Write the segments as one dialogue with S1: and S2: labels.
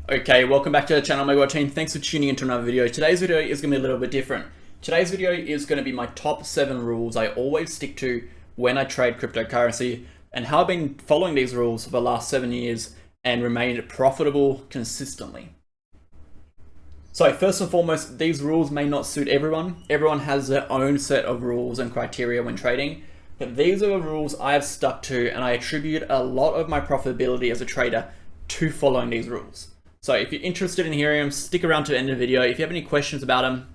S1: Okay, welcome back to the channel, MegaWhale team. Thanks for tuning into another video. Today's video is going to be a little bit different. Today's video is going to be my top 7 rules I always stick to when I trade cryptocurrency and how I've been following these rules for the last 7 years and remained profitable consistently. So first and foremost, these rules may not suit everyone. Everyone has their own set of rules and criteria when trading, but these are the rules I have stuck to, and I attribute a lot of my profitability as a trader to following these rules. So if you're interested in hearing them, stick around to the end of the video. If you have any questions about them,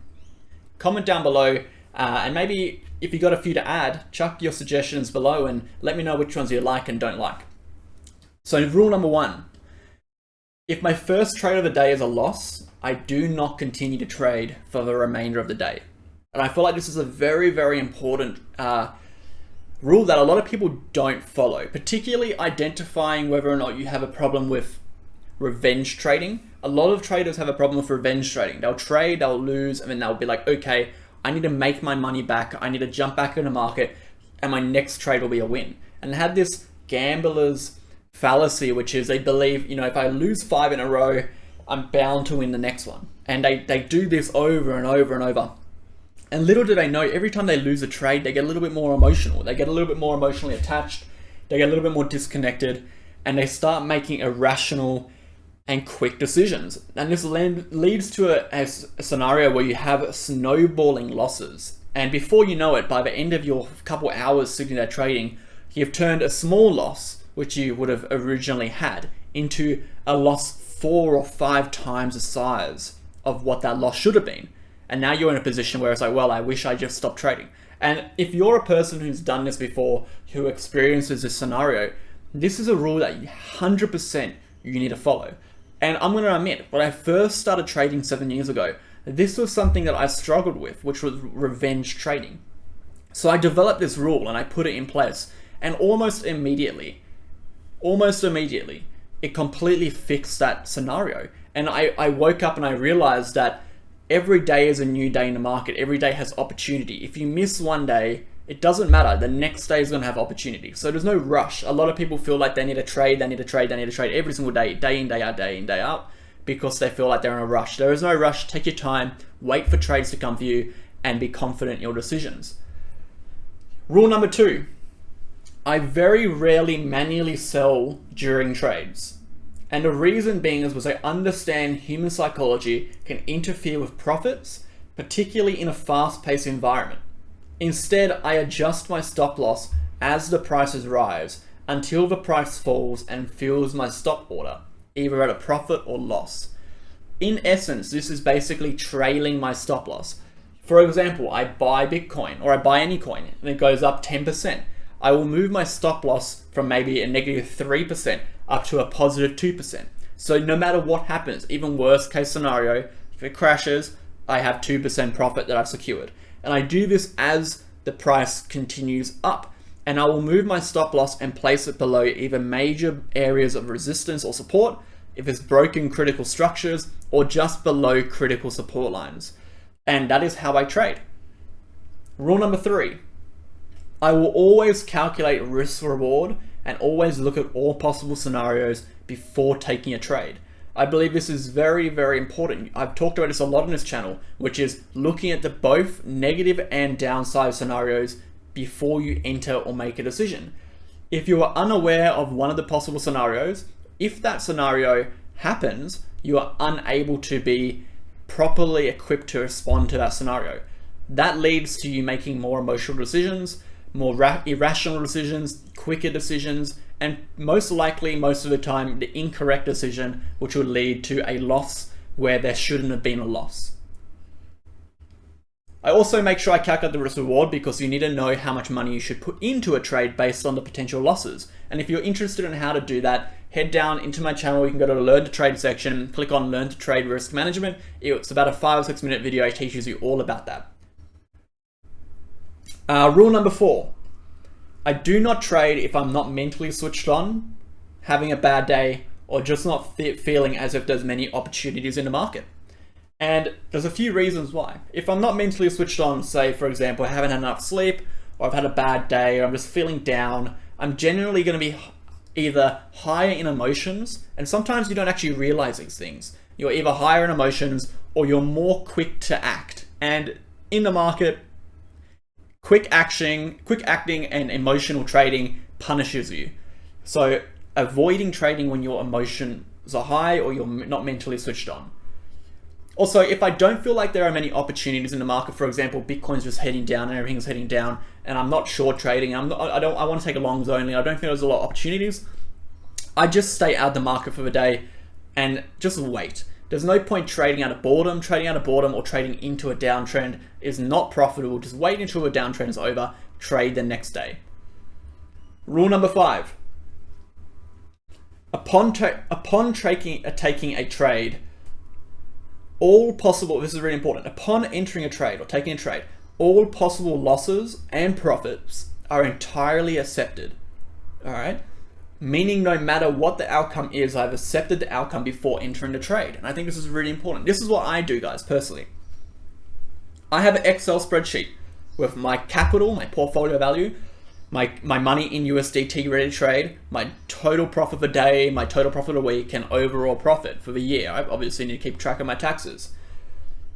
S1: comment down below, and maybe if you got a few to add, chuck your suggestions below and let me know which ones you like and don't like. So rule number 1, if my first trade of the day is a loss, I do not continue to trade for the remainder of the day. And I feel like this is a very, very important rule that a lot of people don't follow, particularly identifying whether or not you have a problem with revenge trading. A lot of traders have a problem with revenge trading. They'll trade, they'll lose, and then they'll be like, okay, I need to make my money back. I need to jump back in the market and my next trade will be a win. And they have this gambler's fallacy, which is they believe, if I lose 5 in a row, I'm bound to win the next one. And they do this over and over and over. And little do they know, every time they lose a trade, they get a little bit more emotional. They get a little bit more emotionally attached. They get a little bit more disconnected, and they start making irrational and quick decisions. And this leads to a scenario where you have snowballing losses. And before you know it, by the end of your couple hours sitting there trading, you've turned a small loss, which you would have originally had, into a loss 4 or 5 times the size of what that loss should have been. And now you're in a position where it's like, well, I wish I just stopped trading. And if you're a person who's done this before, who experiences this scenario, this is a rule that 100% you need to follow. And I'm going to admit, when I first started trading 7 years ago, this was something that I struggled with, which was revenge trading. So I developed this rule and I put it in place, and almost immediately, it completely fixed that scenario. And I woke up and I realized that every day is a new day in the market. Every day has opportunity. If you miss one day, it doesn't matter. The next day is going to have opportunity. So there's no rush. A lot of people feel like they need to trade every single day, day in, day out, day in, day out, because they feel like they're in a rush. There is no rush. Take your time, wait for trades to come for you, and be confident in your decisions. Rule number 2, I very rarely manually sell during trades. And the reason being is because I understand human psychology can interfere with profits, particularly in a fast-paced environment. Instead, I adjust my stop loss as the prices rise until the price falls and fills my stop order, either at a profit or loss. In essence, this is basically trailing my stop loss. For example, I buy Bitcoin or I buy any coin and it goes up 10%. I will move my stop loss from maybe a negative 3% up to a positive 2%. So no matter what happens, even worst case scenario, if it crashes, I have 2% profit that I've secured. And I do this as the price continues up. And I will move my stop loss and place it below either major areas of resistance or support, if it's broken critical structures, or just below critical support lines. And that is how I trade. Rule number 3, I will always calculate risk reward and always look at all possible scenarios before taking a trade. I believe this is very, very important. I've talked about this a lot on this channel, which is looking at the both negative and downside scenarios before you enter or make a decision. If you are unaware of one of the possible scenarios, if that scenario happens, you are unable to be properly equipped to respond to that scenario. That leads to you making more emotional decisions, more irrational decisions, quicker decisions, and most likely, most of the time, the incorrect decision, which will lead to a loss where there shouldn't have been a loss. I also make sure I calculate the risk reward because you need to know how much money you should put into a trade based on the potential losses. And if you're interested in how to do that, head down into my channel. You can go to the Learn to Trade section, click on Learn to Trade Risk Management. It's about a 5 or 6 minute video. It teaches you all about that. Rule number 4. I do not trade if I'm not mentally switched on, having a bad day, or just not feeling as if there's many opportunities in the market. And there's a few reasons why. If I'm not mentally switched on, say for example, I haven't had enough sleep, or I've had a bad day, or I'm just feeling down, I'm generally going to be either higher in emotions, and sometimes you don't actually realize these things. You're either higher in emotions or you're more quick to act. And in the market, quick acting and emotional trading punishes you. So avoiding trading when your emotions are high or you're not mentally switched on. Also, if I don't feel like there are many opportunities in the market, for example, Bitcoin's just heading down and everything's heading down, and I'm not short trading, I want to take a longs only, I don't think there's a lot of opportunities, I just stay out of the market for the day and just wait. There's no point trading out of boredom. Trading out of boredom or trading into a downtrend is not profitable. Just wait until the downtrend is over, trade the next day. Rule number 5. Upon taking a trade, all possible, this is really important, upon entering a trade or taking a trade, all possible losses and profits are entirely accepted. All right? Meaning no matter what the outcome is, I've accepted the outcome before entering the trade. And I think this is really important. This is what I do, guys, personally. I have an Excel spreadsheet with my capital, my portfolio value, my money in USDT ready to trade, my total profit of the day, my total profit of the week, and overall profit for the year. I obviously need to keep track of my taxes.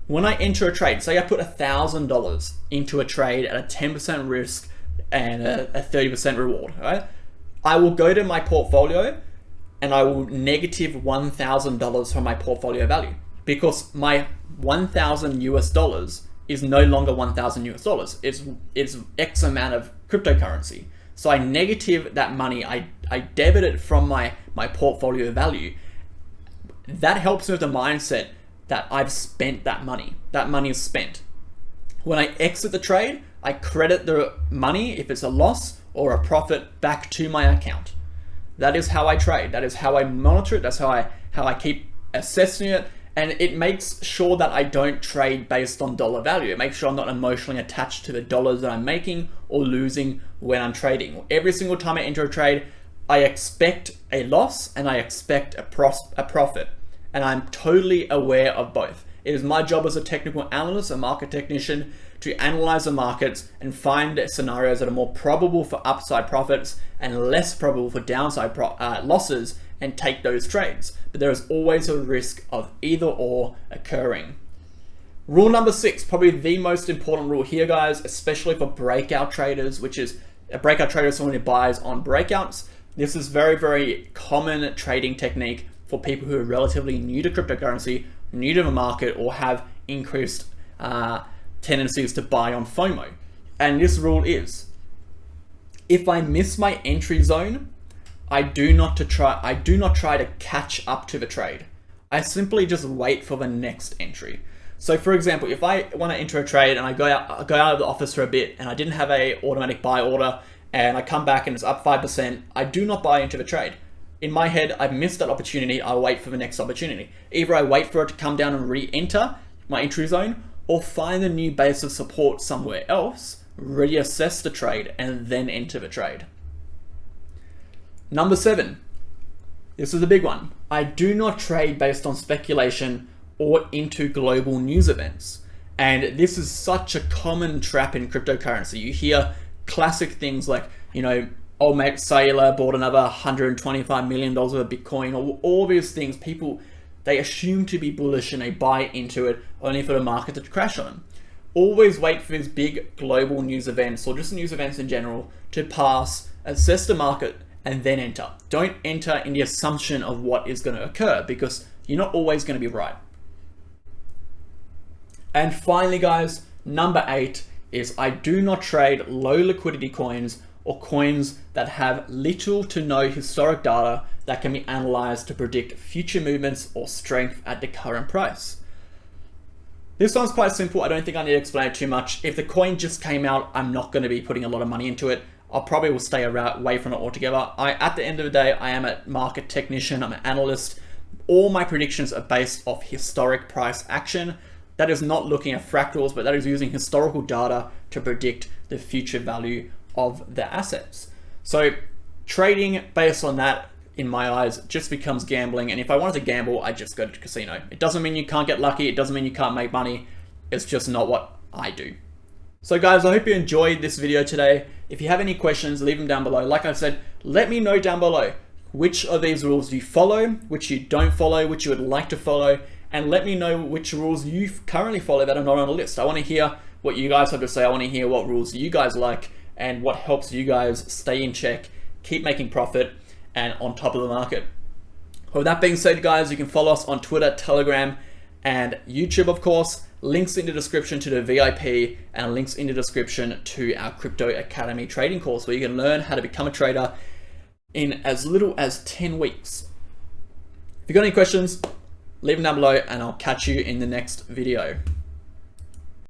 S1: When I enter a trade, say I put $1,000 into a trade at a 10% risk and a 30% reward, right? I will go to my portfolio and I will negative $1,000 from my portfolio value because my 1,000 US dollars is no longer 1,000 US dollars. It's X amount of cryptocurrency. So I negative that money. I debit it from my portfolio value. That helps me with the mindset that I've spent that money. That money is spent. When I exit the trade, I credit the money if it's a loss or a profit back to my account. That is how I trade. That is how I monitor it. That's how I keep assessing it. And it makes sure that I don't trade based on dollar value. It makes sure I'm not emotionally attached to the dollars that I'm making or losing when I'm trading. Every single time I enter a trade, I expect a loss and I expect a profit. And I'm totally aware of both. It is my job as a technical analyst, a market technician, to analyze the markets and find scenarios that are more probable for upside profits and less probable for downside losses and take those trades. But there is always a risk of either or occurring. Rule number 6, probably the most important rule here, guys, especially for breakout traders, which is a breakout trader is someone who buys on breakouts. This is very, very common trading technique for people who are relatively new to cryptocurrency, new to the market, or have increased tendencies to buy on FOMO. And this rule is, if I miss my entry zone, I do not try to catch up to the trade. I simply just wait for the next entry. So for example, if I want to enter a trade and I go out of the office for a bit and I didn't have a automatic buy order and I come back and it's up 5%, I do not buy into the trade. In my head, I've missed that opportunity, I'll wait for the next opportunity. Either I wait for it to come down and re-enter my entry zone, or find a new base of support somewhere else, reassess the trade, and then enter the trade. Number 7, this is a big one. I do not trade based on speculation or into global news events. And this is such a common trap in cryptocurrency. You hear classic things like, old mate Saylor bought another $125 million of Bitcoin, or all these things. People, they assume to be bullish and they buy into it only for the market to crash on them. Always wait for these big global news events or just news events in general to pass, assess the market, and then enter. Don't enter in the assumption of what is going to occur because you're not always going to be right. And finally, guys, number 8 is I do not trade low liquidity coins or coins that have little to no historic data that can be analyzed to predict future movements or strength at the current price. This one's quite simple. I don't think I need to explain it too much. If the coin just came out, I'm not going to be putting a lot of money into it. I'll probably will stay away from it altogether. At the end of the day, I am a market technician. I'm an analyst. All my predictions are based off historic price action. That is not looking at fractals, but that is using historical data to predict the future value of the assets. So trading based on that, in my eyes, just becomes gambling. And if I wanted to gamble, I just go to the casino. It doesn't mean you can't get lucky. It doesn't mean you can't make money. It's just not what I do. So guys, I hope you enjoyed this video today. If you have any questions, leave them down below. Like I've said, let me know down below. which of these rules do you follow, which you don't follow, which you would like to follow, and let me know which rules you currently follow that are not on the list. I want to hear what you guys have to say. I want to hear what rules you guys like and what helps you guys stay in check, keep making profit, and on top of the market. With that being said, guys, you can follow us on Twitter, Telegram, and YouTube, of course. Links in the description to the VIP and links in the description to our Crypto Academy trading course where you can learn how to become a trader in as little as 10 weeks. If you've got any questions, leave them down below and I'll catch you in the next video.